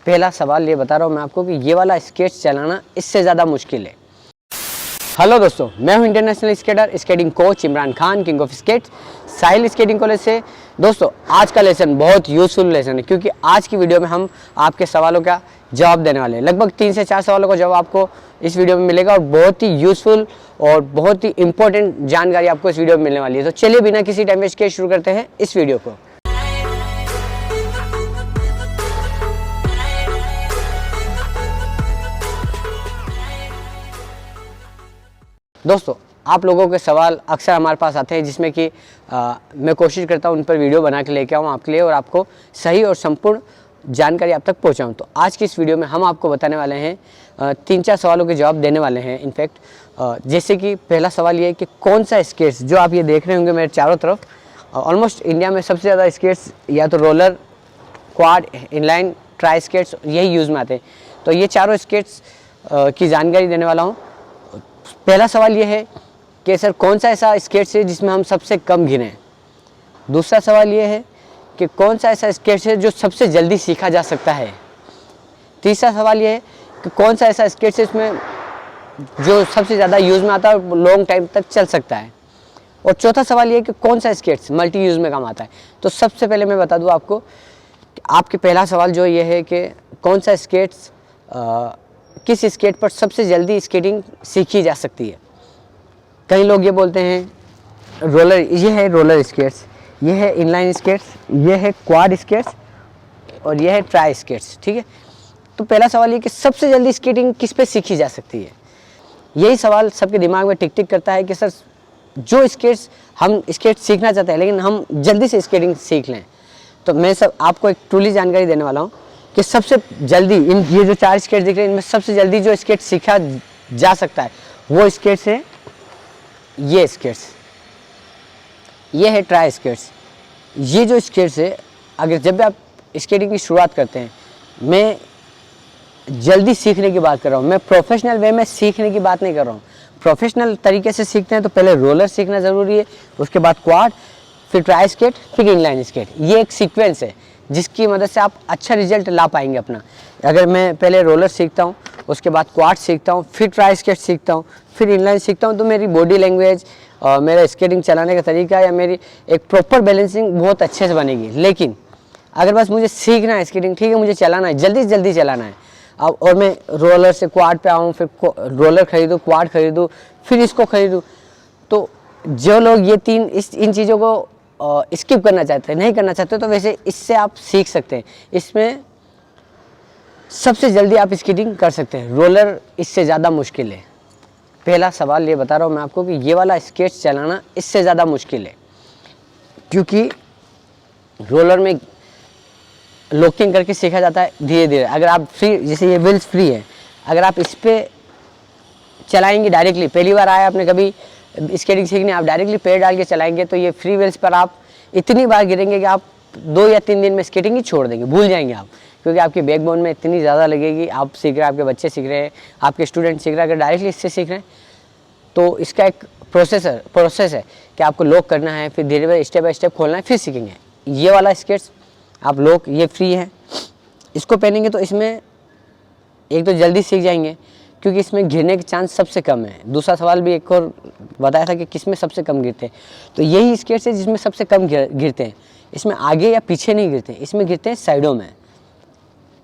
पहला सवाल ये बता रहा हूँ मैं आपको कि ये वाला स्केट्स चलाना इससे ज़्यादा मुश्किल है। हेलो दोस्तों, मैं हूं international skater skating coach Imran Khan, king of skates, Sahil skating college से। दोस्तों, आज का लेसन बहुत यूज़फुल लेसन है क्योंकि आज की वीडियो में हम आपके सवालों का जवाब देने वाले हैं। लगभग 3 से 4 सवालों का जवाब आपको इस वीडियो में मिलेगा और बहुत ही यूज़फुल और बहुत ही इंपॉर्टेंट जानकारी आपको इस वीडियो में मिलने वाली है। तो चलिए बिना किसी टाइम वेस्ट के शुरू करते हैं इस वीडियो को। दोस्तों, आप लोगों के सवाल अक्सर हमारे पास आते हैं जिसमें कि मैं कोशिश करता हूं उन पर वीडियो बना के लेके आऊँ आपके लिए और आपको सही और संपूर्ण जानकारी आप तक पहुंचाऊं। तो आज की इस वीडियो में हम आपको बताने वाले हैं 3-4 सवालों के जवाब देने वाले हैं। इनफैक्ट जैसे कि पहला सवाल ये है कि कौन सा स्केट्स जो आप ये देख रहे होंगे मेरे चारों तरफ, ऑलमोस्ट इंडिया में सबसे ज़्यादा स्केट्स या तो roller, quad, inline, try skates यही यूज़ में आते हैं। तो ये चारों स्केट्स की जानकारी देने वाला हूँ। पहला सवाल ये है कि सर कौन सा ऐसा स्केट्स है जिसमें हम सबसे कम गिरे। दूसरा सवाल ये है कि कौन सा ऐसा स्केट्स है जो सबसे जल्दी सीखा जा सकता है। तीसरा सवाल ये है कि कौन सा ऐसा स्केट्स है इसमें जो सबसे ज़्यादा यूज़ में आता है और लॉन्ग टाइम तक चल सकता है। और चौथा सवाल ये है कि कौन सा स्केट्स मल्टी यूज़ में काम आता है। तो सबसे पहले मैं बता दूँ आपको कि आपके पहला सवाल जो ये है कि कौन सा स्केट्स किस स्केट पर सबसे जल्दी स्केटिंग सीखी जा सकती है। कई लोग ये बोलते हैं रोलर, ये है रोलर स्केट्स, ये है इनलाइन स्केट्स, ये है क्वाड स्केट्स और ये है ट्राई स्केट्स। ठीक है, तो पहला सवाल ये कि सबसे जल्दी स्केटिंग किस पे सीखी जा सकती है। यही सवाल सबके दिमाग में टिक टिक करता है कि सर जो स्केट्स हम स्केट सीखना चाहते हैं लेकिन हम जल्दी से स्केटिंग सीख लें। तो मैं सब आपको एक ट्रूली जानकारी देने वाला हूँ कि सबसे जल्दी ये जो 4 स्केट दिख रहे हैं इनमें सबसे जल्दी जो स्केट सीखा जा सकता है वो स्केट्स है ये स्केट्स, ये है ट्राई स्केट्स। ये जो स्केट्स है, अगर जब भी आप स्केटिंग की शुरुआत करते हैं, मैं जल्दी सीखने की बात कर रहा हूँ, मैं प्रोफेशनल वे में सीखने की बात नहीं कर रहा हूँ। प्रोफेशनल तरीके से सीखते हैं तो पहले रोलर सीखना ज़रूरी है, उसके बाद क्वाड, फिर ट्राई स्केट, फिर इनलाइन स्केट। ये एक सीक्वेंस है जिसकी मदद से आप अच्छा रिजल्ट ला पाएंगे अपना। अगर मैं पहले रोलर सीखता हूँ, उसके बाद क्वाड सीखता हूँ, फिर ट्राई स्केट सीखता हूँ, फिर इनलाइन सीखता हूँ, तो मेरी बॉडी लैंग्वेज, मेरा स्केटिंग चलाने का तरीका या मेरी एक प्रॉपर बैलेंसिंग बहुत अच्छे से बनेगी। लेकिन अगर बस मुझे सीखना है स्केटिंग, ठीक है, मुझे चलाना है, जल्दी से जल्दी चलाना है, अब और मैं रोलर से क्वाड पे आऊँ, फिर रोलर खरीदूँ, क्वाड खरीदूँ, फिर इसको खरीदूँ, तो जो लोग ये इन चीज़ों को स्किप करना चाहते हैं, नहीं करना चाहते, तो वैसे इससे आप सीख सकते हैं। इसमें सबसे जल्दी आप स्केटिंग कर सकते हैं, रोलर इससे ज़्यादा मुश्किल है। पहला सवाल ये बता रहा हूँ मैं आपको कि ये वाला स्केट्स चलाना इससे ज़्यादा मुश्किल है क्योंकि रोलर में लॉकिंग करके सीखा जाता है धीरे धीरे। अगर आप फ्री, जैसे ये व्हील्स फ्री है, अगर आप इस पर चलाएंगे डायरेक्टली, पहली बार आए आपने कभी स्केटिंग सीखने, आप डायरेक्टली पैर डाल के चलाएंगे तो ये फ्री व्हील्स पर आप इतनी बार गिरेंगे कि आप 2 या 3 दिन में स्केटिंग ही छोड़ देंगे, भूल जाएंगे आप, क्योंकि आपके बैकबोन में इतनी ज़्यादा लगेगी। आप सीख रहे हैं, आपके बच्चे सीख रहे हैं, आपके स्टूडेंट सीख रहे हैं, अगर डायरेक्टली इससे सीख रहे हैं तो इसका एक प्रोसेस है कि आपको लॉक करना है, फिर धीरे धीरे स्टेप बाय स्टेप खोलना है, फिर सीखेंगे। ये वाला स्केट्स आप लॉक, ये फ्री है, इसको पहनेंगे तो इसमें एक तो जल्दी सीख जाएंगे क्योंकि इसमें गिरने के चांस सबसे कम है। दूसरा सवाल भी एक और बताया था कि किस में सबसे कम गिरते हैं, तो यही स्केट्स है जिसमें सबसे कम गिरते हैं। इसमें आगे या पीछे नहीं गिरते, इसमें गिरते हैं साइडों में।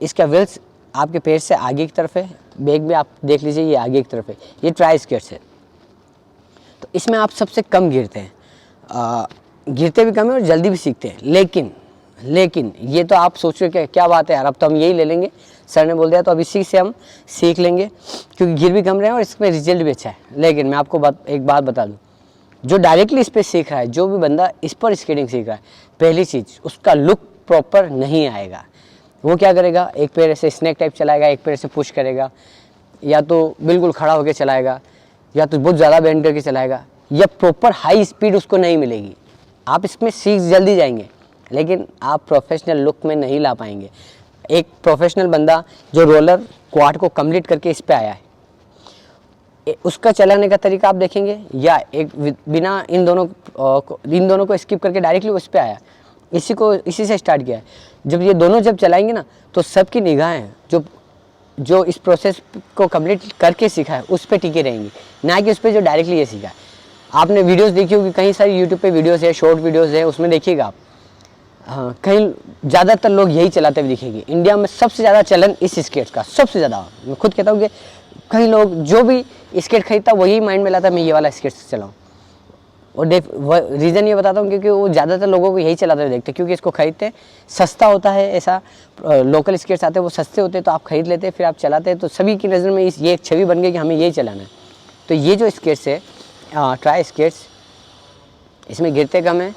इसका व्हील्स आपके पैर से आगे की तरफ है, बैग में आप देख लीजिए ये आगे की तरफ है। ये ट्राई स्केट्स है, तो इसमें आप सबसे कम गिरते हैं, गिरते भी कम है और जल्दी भी सीखते हैं। लेकिन ये तो आप सोच रहे क्या बात है यार, अब तो हम यही ले लेंगे, सर ने बोल दिया तो अब इसी से हम सीख लेंगे क्योंकि गिर भी कम रहे हैं और इसमें रिजल्ट भी अच्छा है। लेकिन मैं आपको एक बात बता दूं, जो डायरेक्टली इस पर सीख रहा है, जो भी बंदा इस पर स्केटिंग सीख रहा है, पहली चीज़ उसका लुक प्रॉपर नहीं आएगा। वो क्या करेगा, एक पैर से स्नैक टाइप चलाएगा, एक पैर से पुश करेगा, या तो बिल्कुल खड़ा होकर चलाएगा, या तो बहुत ज़्यादा बेंड करके चलाएगा, या प्रॉपर हाई स्पीड उसको नहीं मिलेगी। आप इसमें सीख जल्दी जाएंगे लेकिन आप प्रोफेशनल लुक में नहीं ला पाएंगे। एक प्रोफेशनल बंदा जो रोलर क्वाड को कंप्लीट करके इस पे आया है, उसका चलाने का तरीका आप देखेंगे, या एक बिना इन दोनों को स्किप करके डायरेक्टली उस पे आया, इसी से स्टार्ट किया है। जब ये दोनों जब चलाएंगे ना तो सबकी निगाहें जो इस प्रोसेस को कंप्लीट करके सीखा है उस पर टिके रहेंगी, ना कि उस पर जो डायरेक्टली ये सीखा है। आपने वीडियोस देखी होगी, कई सारी यूट्यूब पे वीडियोस है, शॉर्ट वीडियोस है, उसमें देखिएगा आप, हाँ, कहीं ज़्यादातर लोग यही चलाते हुए दिखेंगे। इंडिया में सबसे ज़्यादा चलन इस स्केट्स का, सबसे ज़्यादा। मैं खुद कहता हूँ कि कई लोग जो भी स्केट खरीदता वही माइंड में लाता मैं ये वाला स्केट चलाऊँ। और रीज़न ये बताता हूँ क्योंकि वो ज़्यादातर लोगों को यही चलाते हुए देखते हैं, क्योंकि इसको खरीदते हैं, सस्ता होता है। ऐसा लोकल स्केट्स आते हैं वो सस्ते होते हैं, तो आप खरीद लेते हैं, फिर आप चलाते हैं, तो सभी की नज़र में ये एक छवि बन गई कि हमें यही चलाना है। तो ये जो स्केट्स है ट्राई स्केट्स, इसमें गिरते कम है,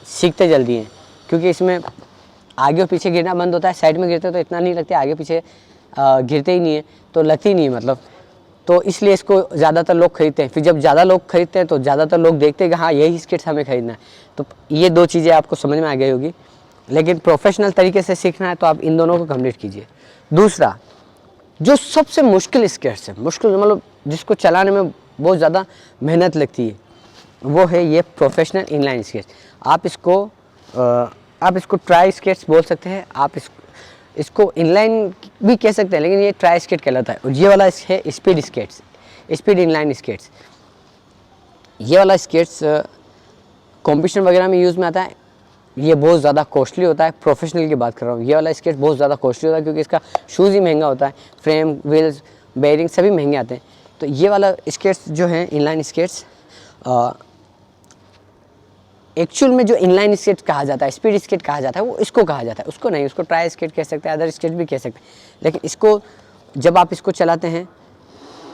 सीखते जल्दी हैं, क्योंकि इसमें आगे और पीछे गिरना बंद होता है। साइड में गिरते तो इतना नहीं लगता, आगे पीछे गिरते ही नहीं है तो लगती नहीं है मतलब। तो इसलिए इसको ज़्यादातर लोग खरीदते हैं। फिर जब ज़्यादा लोग खरीदते हैं तो ज़्यादातर लोग देखते हैं कि हाँ यही स्केट्स हमें खरीदना है। तो ये दो चीज़ें आपको समझ में आ गई होगी। लेकिन प्रोफेशनल तरीके से सीखना है तो आप इन दोनों को कंप्लीट कीजिए। दूसरा जो सबसे मुश्किल स्केट्स है, मुश्किल मतलब जिसको चलाने में बहुत ज़्यादा मेहनत लगती है, वो है ये प्रोफेशनल इनलाइन स्केट्स। आप इसको ट्राई स्केट्स बोल सकते हैं, आप इसको इनलाइन भी कह सकते हैं, लेकिन ये ट्राई स्केट कहलाता है। और ये वाला है speed skates, speed inline skates. ये वाला स्केट्स कॉम्पिटिशन वगैरह में यूज़ में आता है। ये बहुत ज़्यादा कॉस्टली होता है, प्रोफेशनल की बात कर रहा हूँ। ये वाला स्केट बहुत ज़्यादा कॉस्टली होता है क्योंकि इसका शूज़ ही महंगा होता है, फ्रेम, व्हील्स, बेयरिंग सभी महंगे आते हैं। तो ये वाला स्केट्स जो हैं इनलाइन स्केट्स, एक्चुअल में जो इनलाइन स्केट कहा जाता है, स्पीड स्केट कहा जाता है, वो इसको कहा जाता है, उसको नहीं। उसको ट्राई स्केट कह सकते हैं, अदर स्केट भी कह सकते हैं। लेकिन इसको जब आप इसको चलाते हैं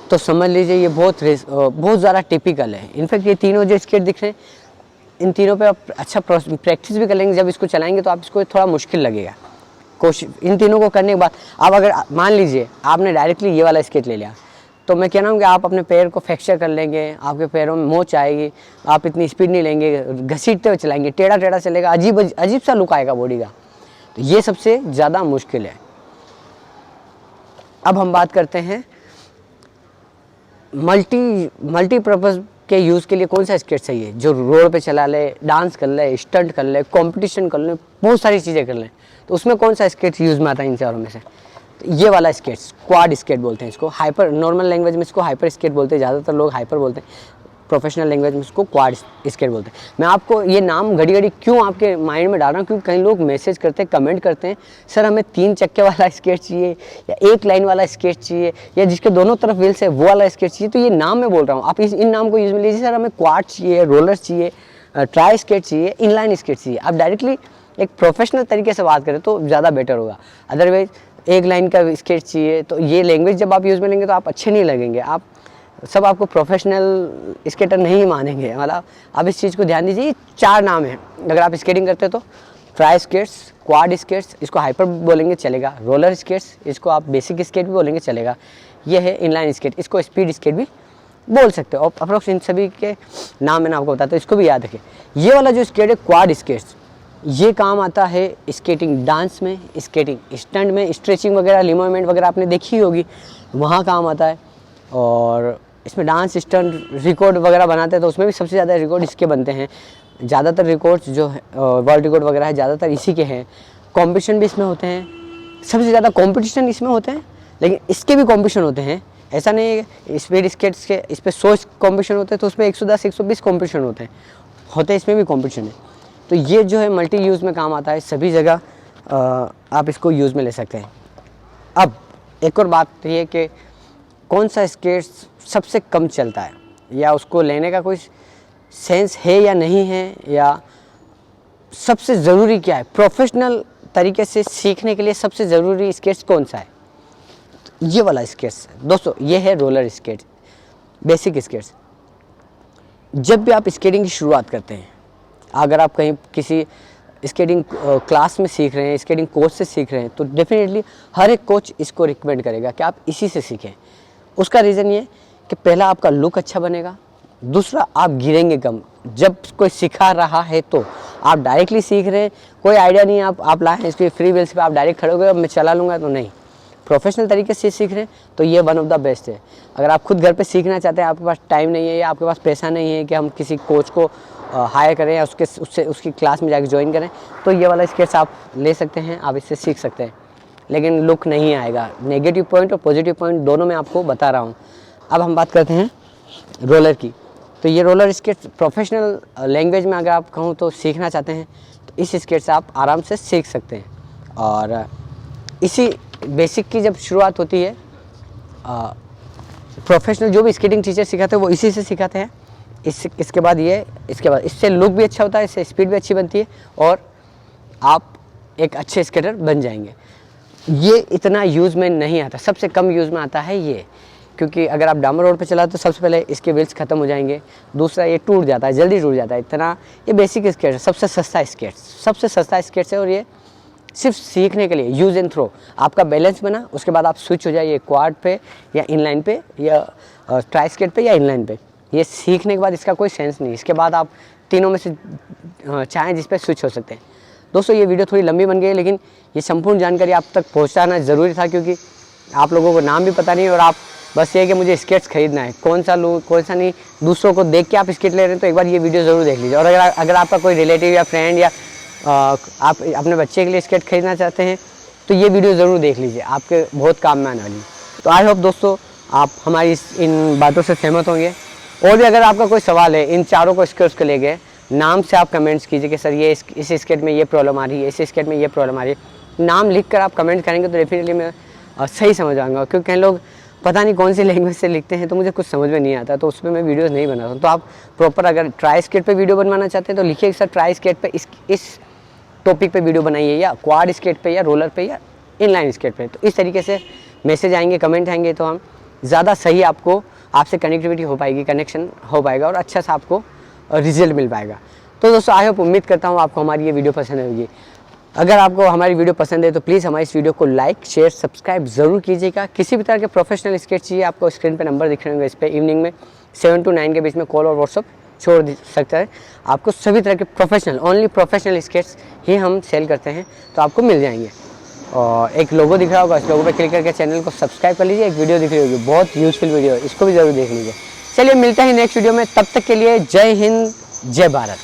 तो समझ लीजिए ये बहुत ज़्यादा टिपिकल है। इनफैक्ट ये तीनों जो स्केट दिख रहे हैं, इन तीनों पे आप अच्छा प्रैक्टिस भी कर लेंगे। जब इसको चलाएंगे तो आप इसको थोड़ा मुश्किल लगेगा। कोशिश इन तीनों को करने के बाद आप अगर मान लीजिए आपने डायरेक्टली ये वाला स्केट ले लिया, तो मैं कह रहा हूँ कि आप अपने पैर को फ्रैक्चर कर लेंगे, आपके पैरों में मोच आएगी, आप इतनी स्पीड नहीं लेंगे, घसीटते हुए चलाएंगे, टेढ़ा टेढ़ा चलेगा, अजीब सा लुक आएगा बॉडी का। तो ये सबसे ज़्यादा मुश्किल है। अब हम बात करते हैं मल्टीपर्पज़ के यूज़ के लिए कौन सा स्केट सही है, जो रोड पे चला ले, डांस कर ले, स्टंट कर ले, कंपटीशन कर ले, बहुत सारी चीज़ें कर लें। तो उसमें कौन सा स्केट यूज़ में आता है इन चारों में से? तो ये वाला स्केट्स क्वाड स्केट बोलते हैं इसको। हाइपर, नॉर्मल लैंग्वेज में इसको हाइपर स्केट बोलते हैं, ज़्यादातर लोग हाइपर बोलते हैं। प्रोफेशनल लैंग्वेज में इसको क्वाड स्केट बोलते हैं। मैं आपको ये नाम घड़ी घड़ी क्यों आपके माइंड में डाल रहा हूँ, क्योंकि कई लोग मैसेज करते हैं, कमेंट करते हैं, सर हमें 3 चक्के वाला स्केट चाहिए, या 1 लाइन वाला स्केट चाहिए, या जिसके दोनों तरफ व्हील्स है वो वाला स्केट चाहिए। तो ये नाम मैं बोल रहा हूँ, आप इन नाम को यूज में लीजिए। सर हमें क्वाड चाहिए, रोलर चाहिए, ट्राई स्केट चाहिए, इनलाइन स्केट चाहिए। आप डायरेक्टली एक प्रोफेशनल तरीके से बात करें तो ज़्यादा बेटर होगा। अदरवाइज 1 लाइन का स्केट चाहिए, तो ये लैंग्वेज जब आप यूज़ में लेंगे तो आप अच्छे नहीं लगेंगे, आप सब आपको प्रोफेशनल स्केटर नहीं मानेंगे। मतलब आप इस चीज़ को ध्यान दीजिए। 4 नाम हैं अगर आप स्केटिंग करते हो तो। ट्राई स्केट्स, क्वाड स्केट्स, इसको हाइपर बोलेंगे चलेगा, रोलर स्केट्स, इसको आप बेसिक स्केट भी बोलेंगे चलेगा, ये है इनलाइन स्केट, इसको स्पीड स्केट भी बोल सकते हो। और अप्रोक्स इन सभी के नाम मैंने आपको बताया, तो इसको भी याद रखें। ये वाला जो स्केट है क्वाड स्केट्स, ये काम आता है स्केटिंग डांस में, स्केटिंग स्टंट में, स्ट्रेचिंग वगैरह, लिमोमेंट वगैरह आपने देखी होगी, वहाँ काम आता है। और इसमें डांस, स्टंट, रिकॉर्ड वगैरह बनाते हैं तो उसमें भी सबसे ज़्यादा रिकॉर्ड इसके बनते हैं। ज़्यादातर रिकॉर्ड्स जो है वर्ल्ड रिकॉर्ड वगैरह है ज़्यादातर इसी के हैं। कॉम्पिटिशन भी इसमें होते हैं, सबसे ज़्यादा कॉम्पिटिशन इसमें होते हैं, लेकिन इसके भी कॉम्पिटिशन होते हैं। ऐसा नहीं है स्पीड स्केट्स के इस पर 100 कॉम्पिटिशन होते हैं तो उसमें 110, 120 कॉम्पिटिशन होते हैं, इसमें भी कॉम्पिटिशन है। तो ये जो है मल्टी यूज़ में काम आता है, सभी जगह आप इसको यूज़ में ले सकते हैं। अब एक और बात ये कि कौन सा स्केट सबसे कम चलता है, या उसको लेने का कोई सेंस है या नहीं है, या सबसे ज़रूरी क्या है, प्रोफेशनल तरीके से सीखने के लिए सबसे ज़रूरी स्केट्स कौन सा है? तो ये वाला स्केट्स दोस्तों, ये है रोलर स्केट, बेसिक स्केट्स। जब भी आप स्केटिंग की शुरुआत करते हैं, अगर आप कहीं किसी स्केटिंग क्लास में सीख रहे हैं, स्केटिंग कोच से सीख रहे हैं, तो डेफिनेटली हर एक कोच इसको रिकमेंड करेगा कि आप इसी से सीखें। उसका रीज़न ये कि पहला आपका लुक अच्छा बनेगा, दूसरा आप गिरेंगे कम। जब कोई सिखा रहा है तो आप डायरेक्टली सीख रहे हैं, कोई आइडिया नहीं आप लाए हैं इसके फ्री व्हील्स पे, आप डायरेक्ट खड़े हो गए अब मैं चला लूँगा, तो नहीं। प्रोफेशनल तरीके से सीख रहे हैं तो ये वन ऑफ द बेस्ट है। अगर आप खुद घर पे सीखना चाहते हैं, आपके पास टाइम नहीं है या आपके पास पैसा नहीं है कि हम किसी कोच को हायर करें या उसकी क्लास में जाकर ज्वाइन करें तो ये वाला स्केट्स आप ले सकते हैं, आप इससे सीख सकते हैं। लेकिन लुक नहीं आएगा। नेगेटिव पॉइंट और पॉजिटिव पॉइंट दोनों मैं आपको बता रहा हूँ। अब हम बात करते हैं रोलर की। तो ये रोलर स्केट्स प्रोफेशनल लैंग्वेज में अगर आप कहूँ तो सीखना चाहते हैं तो इस स्केट से आप आराम से सीख सकते हैं। और इसी बेसिक की जब शुरुआत होती है, प्रोफेशनल जो भी स्केटिंग टीचर सिखाते हैं वो इसी से सिखाते हैं। इसके बाद इससे लुक भी अच्छा होता है, इससे स्पीड भी अच्छी बनती है और आप एक अच्छे स्केटर बन जाएंगे। ये इतना यूज़ में नहीं आता, सबसे कम यूज़ में आता है ये, क्योंकि अगर आप डामर रोड पे चलाते तो सबसे पहले इसके व्हील्स ख़त्म हो जाएंगे, दूसरा ये टूट जाता है, जल्दी टूट जाता है। इतना ये बेसिक स्केट है, सबसे सस्ता स्केट्स है और ये सिर्फ सीखने के लिए, यूज़ एंड थ्रो। आपका बैलेंस बना, उसके बाद आप स्विच हो जाइए क्वाड पे या इनलाइन पे या ट्राई स्केट पे या इनलाइन पे। ये सीखने के बाद इसका कोई सेंस नहीं, इसके बाद आप तीनों में से चाहें जिस पे स्विच हो सकते हैं। दोस्तों ये वीडियो थोड़ी लंबी बन गई है, लेकिन ये संपूर्ण जानकारी आप तक पहुंचाना ज़रूरी था, क्योंकि आप लोगों को नाम भी पता नहीं और आप बस ये कि मुझे स्केट्स खरीदना है, कौन सा लूँ कौन सा नहीं, दूसरों को देख के आप स्केट ले रहे हैं तो एक बार ये वीडियो ज़रूर देख लीजिए। और अगर आपका कोई रिलेटिव या फ्रेंड या आप अपने बच्चे के लिए स्केट खरीदना चाहते हैं तो ये वीडियो ज़रूर देख लीजिए, आपके बहुत काम में आने वाली। तो आई होप दोस्तों आप हमारी इन बातों से सहमत होंगे। और भी अगर आपका कोई सवाल है इन चारों को स्केट्स को लेके, नाम से आप कमेंट्स कीजिए कि सर ये इस स्केट में ये प्रॉब्लम आ रही है, इस स्केट में ये प्रॉब्लम आ रही है। नाम लिख कर आप कमेंट करेंगे तो डेफिनेटली मैं सही समझ आऊँगा, क्योंकि कई लोग पता नहीं कौन सी लैंग्वेज से लिखते हैं तो मुझे कुछ समझ में नहीं आता, तो उस पर मैं वीडियोज़ नहीं बनाता हूँ। तो आप प्रॉपर अगर ट्राई स्केट पर वीडियो बनवाना चाहते हैं तो लिखिए सर ट्राई स्केट पर इस टॉपिक पे वीडियो बनाइए, या क्वाड स्केट पे या रोलर पे या इनलाइन स्केट पे। तो इस तरीके से मैसेज आएंगे, कमेंट आएंगे, तो हम ज़्यादा सही आपसे कनेक्टिविटी हो पाएगी, कनेक्शन हो पाएगा और अच्छा सा आपको रिजल्ट मिल पाएगा। तो दोस्तों आई होप, उम्मीद करता हूँ आपको हमारी ये वीडियो पसंद होगी। अगर आपको हमारी वीडियो पसंद है तो प्लीज़ हमारी इस वीडियो को लाइक शेयर सब्सक्राइब ज़रूर कीजिएगा। किसी भी तरह के प्रोफेशनल स्केट चाहिए आपको स्क्रीन पर नंबर दिख रहे होंगे, इस पर इवनिंग में 7 to 9 के बीच में कॉल और व्हाट्सअप छोड़ सकता है। आपको सभी तरह के ओनली प्रोफेशनल स्केट्स ही हम सेल करते हैं, तो आपको मिल जाएंगे। और एक लोगो दिख रहा होगा, इस लोगो पे क्लिक करके चैनल को सब्सक्राइब कर लीजिए। एक वीडियो दिख रही होगी, बहुत यूजफुल वीडियो है, इसको भी ज़रूर देख लीजिए। चलिए मिलते हैं नेक्स्ट वीडियो में, तब तक के लिए जय हिंद जय भारत।